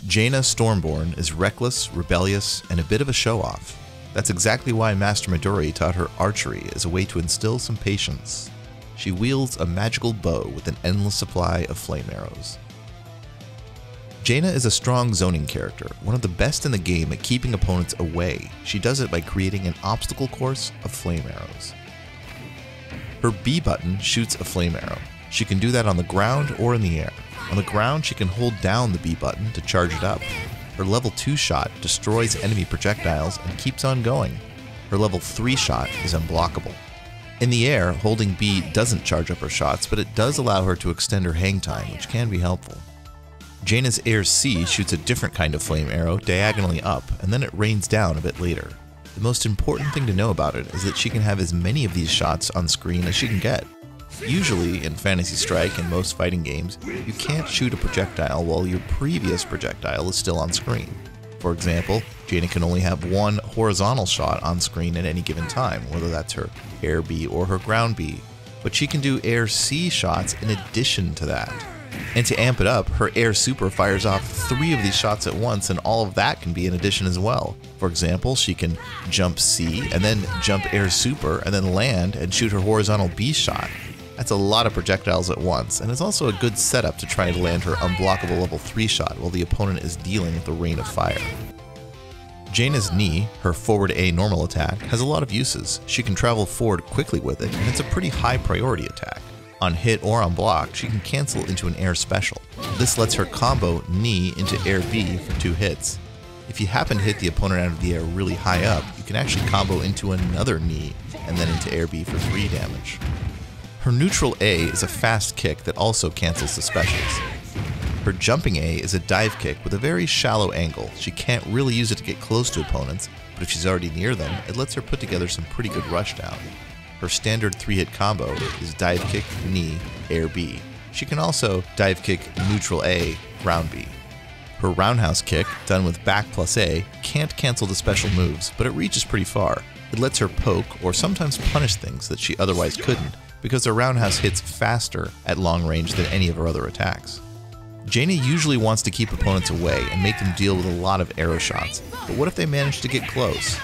Jaina Stormborn is reckless, rebellious, and a bit of a show-off. That's exactly why Master Midori taught her archery as a way to instill some patience. She wields a magical bow with an endless supply of flame arrows. Jaina is a strong zoning character, one of the best in the game at keeping opponents away. She does it by creating an obstacle course of flame arrows. Her B button shoots a flame arrow. She can do that on the ground or in the air. On the ground, she can hold down the B button to charge it up. Her level 2 shot destroys enemy projectiles and keeps on going. Her level 3 shot is unblockable. In the air, holding B doesn't charge up her shots, but it does allow her to extend her hang time, which can be helpful. Jaina's Air C shoots a different kind of flame arrow diagonally up, and then it rains down a bit later. The most important thing to know about it is that she can have as many of these shots on screen as she can get. Usually, in Phantasy Strike and most fighting games, you can't shoot a projectile while your previous projectile is still on screen. For example, Jaina can only have one horizontal shot on screen at any given time, whether that's her Air B or her Ground B, but she can do Air C shots in addition to that. And to amp it up, her Air Super fires off 3 of these shots at once, and all of that can be in addition as well. For example, she can jump C, and then jump Air Super, and then land and shoot her horizontal B shot. That's a lot of projectiles at once, and it's also a good setup to try to land her unblockable level 3 shot while the opponent is dealing with the rain of fire. Jaina's knee, her forward A normal attack, has a lot of uses. She can travel forward quickly with it, and it's a pretty high priority attack. On hit or on block, she can cancel into an air special. This lets her combo knee into Air B for 2 hits. If you happen to hit the opponent out of the air really high up, you can actually combo into another knee and then into Air B for 3 damage. Her neutral A is a fast kick that also cancels the specials. Her jumping A is a dive kick with a very shallow angle. She can't really use it to get close to opponents, but if she's already near them, it lets her put together some pretty good rushdown. Her standard 3-hit combo is dive kick, knee, Air B. She can also dive kick, neutral A, ground B. Her roundhouse kick, done with back plus A, can't cancel the special moves, but it reaches pretty far. It lets her poke or sometimes punish things that she otherwise couldn't, because her roundhouse hits faster at long range than any of her other attacks. Jaina usually wants to keep opponents away and make them deal with a lot of arrow shots, but what if they manage to get close?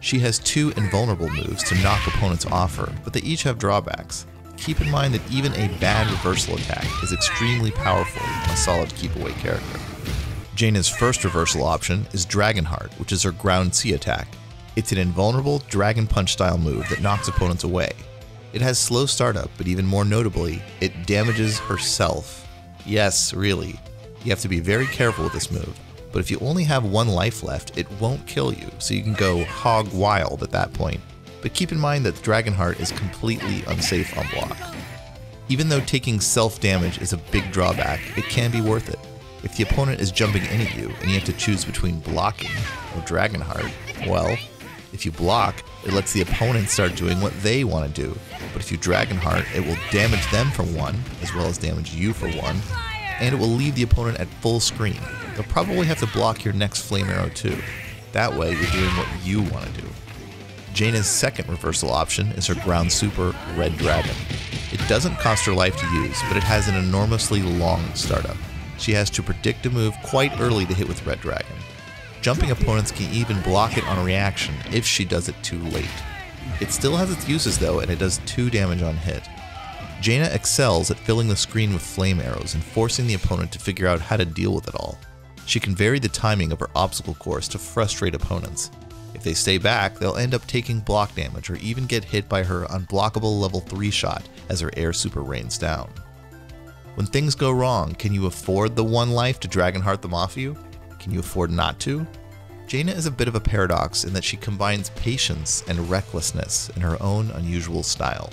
She has 2 invulnerable moves to knock opponents off her, but they each have drawbacks. Keep in mind that even a bad reversal attack is extremely powerful on a solid keep-away character. Jaina's first reversal option is Dragonheart, which is her ground C attack. It's an invulnerable Dragon Punch style move that knocks opponents away. It has slow startup, but even more notably, it damages herself. Yes, really. You have to be very careful with this move. But if you only have 1 life left, it won't kill you, so you can go hog wild at that point. But keep in mind that Dragonheart is completely unsafe on block. Even though taking self-damage is a big drawback, it can be worth it. If the opponent is jumping in at you and you have to choose between blocking or Dragonheart, well, if you block, it lets the opponent start doing what they want to do. But if you Dragonheart, it will damage them for 1, as well as damage you for 1, and it will leave the opponent at full screen. They'll probably have to block your next flame arrow too. That way, you're doing what you want to do. Jaina's second reversal option is her ground super, Red Dragon. It doesn't cost her life to use, but it has an enormously long startup. She has to predict a move quite early to hit with Red Dragon. Jumping opponents can even block it on reaction if she does it too late. It still has its uses though, and it does 2 damage on hit. Jaina excels at filling the screen with flame arrows and forcing the opponent to figure out how to deal with it all. She can vary the timing of her obstacle course to frustrate opponents. If they stay back, they'll end up taking block damage or even get hit by her unblockable level 3 shot as her Air Super rains down. When things go wrong, can you afford the 1 life to Dragonheart them off you? Can you afford not to? Jaina is a bit of a paradox in that she combines patience and recklessness in her own unusual style.